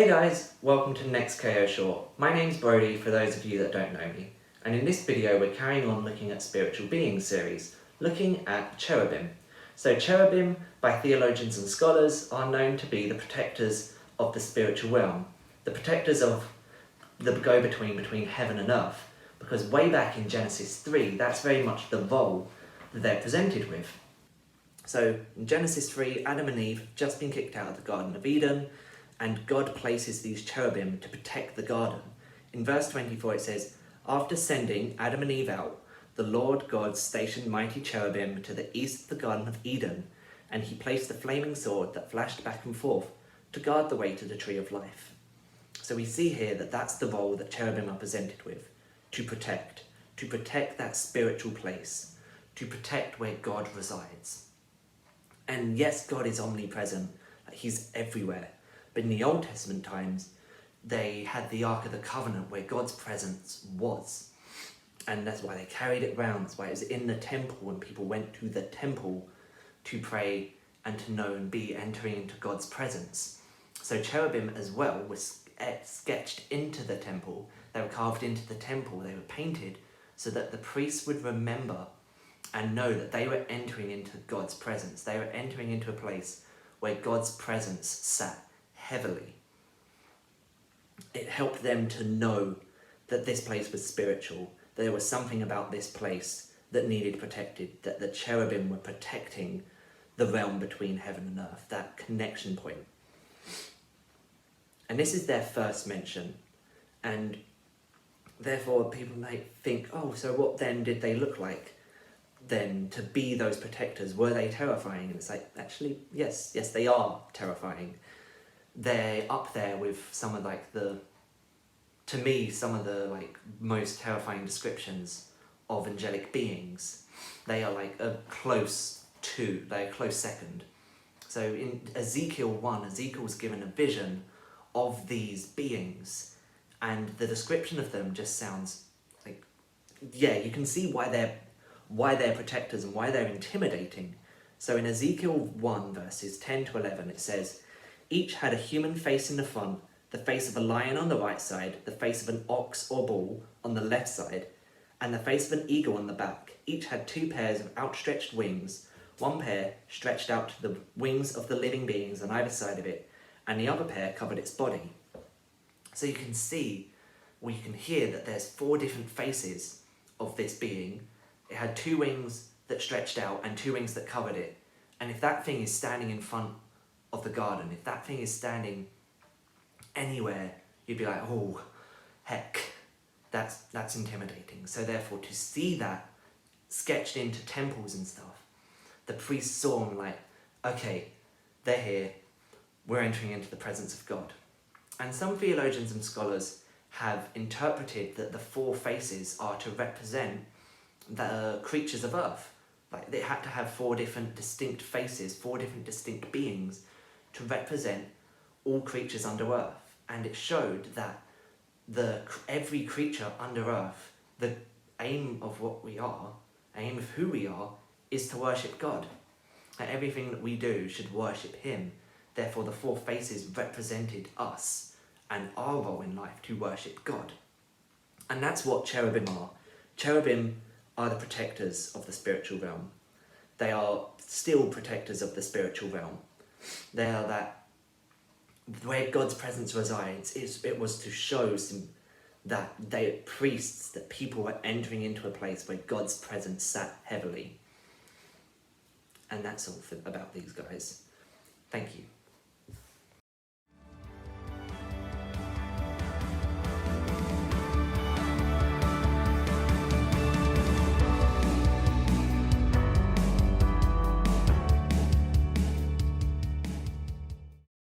Hey guys, welcome to Next KO Short. My name's Brody for those of you that don't know me, and in this video we're carrying on looking at Spiritual Beings series, looking at cherubim. So cherubim, by theologians and scholars, are known to be the protectors of the spiritual realm, the protectors of the go-between between heaven and earth, because way back in Genesis 3, that's very much the role that they're presented with. So in Genesis 3, Adam and Eve have just been kicked out of the Garden of Eden, and God places these cherubim to protect the garden. In verse 24 it says, "After sending Adam and Eve out, the Lord God stationed mighty cherubim to the east of the Garden of Eden, and he placed a flaming sword that flashed back and forth to guard the way to the tree of life." So we see here that that's the role that cherubim are presented with, to protect that spiritual place, to protect where God resides. And yes, God is omnipresent, he's everywhere. But in the Old Testament times, they had the Ark of the Covenant where God's presence was. And that's why they carried it around. That's why it was in the temple, and people went to the temple to pray and to know and be entering into God's presence. So cherubim as well were sketched into the temple. They were carved into the temple. They were painted so that the priests would remember and know that they were entering into God's presence. They were entering into a place where God's presence sat heavily. It helped them to know that this place was spiritual. There was something about this place that needed protected, that the cherubim were protecting the realm between heaven and earth, that connection point. And this is their first mention. And therefore people might think, oh, so what then did they look like then to be those protectors? Were they terrifying? And it's like, actually, yes, they are terrifying. They're up there with some of to me, some of the most terrifying descriptions of angelic beings. They are they're a close second. So in Ezekiel 1, Ezekiel's given a vision of these beings, and the description of them just sounds you can see why they're protectors and why they're intimidating. So in Ezekiel 1 verses 10 to 11 it says, "Each had a human face in the front, the face of a lion on the right side, the face of an ox or bull on the left side, and the face of an eagle on the back. Each had 2 pairs of outstretched wings, one pair stretched out to the wings of the living beings on either side of it, and the other pair covered its body." So you can see, or you can hear that there's 4 different faces of this being. It had 2 wings that stretched out and 2 wings that covered it. And if that thing is standing in front of the garden, if that thing is standing anywhere, you'd be like, oh, heck, that's intimidating. So therefore, to see that sketched into temples and stuff, the priests saw them like, okay, they're here, we're entering into the presence of God. And some theologians and scholars have interpreted that the 4 faces are to represent the creatures of earth. They had to have 4 different distinct faces, 4 different distinct beings to represent all creatures under earth. And it showed that every creature under earth, the aim of what we are, aim of who we are, is to worship God. And everything that we do should worship him. Therefore the 4 faces represented us and our role in life to worship God. And that's what cherubim are. Cherubim are the protectors of the spiritual realm. They are still protectors of the spiritual realm. They are that where God's presence resides. It was to show that they priests, that people were entering into a place where God's presence sat heavily. And that's all about these guys. Thank you.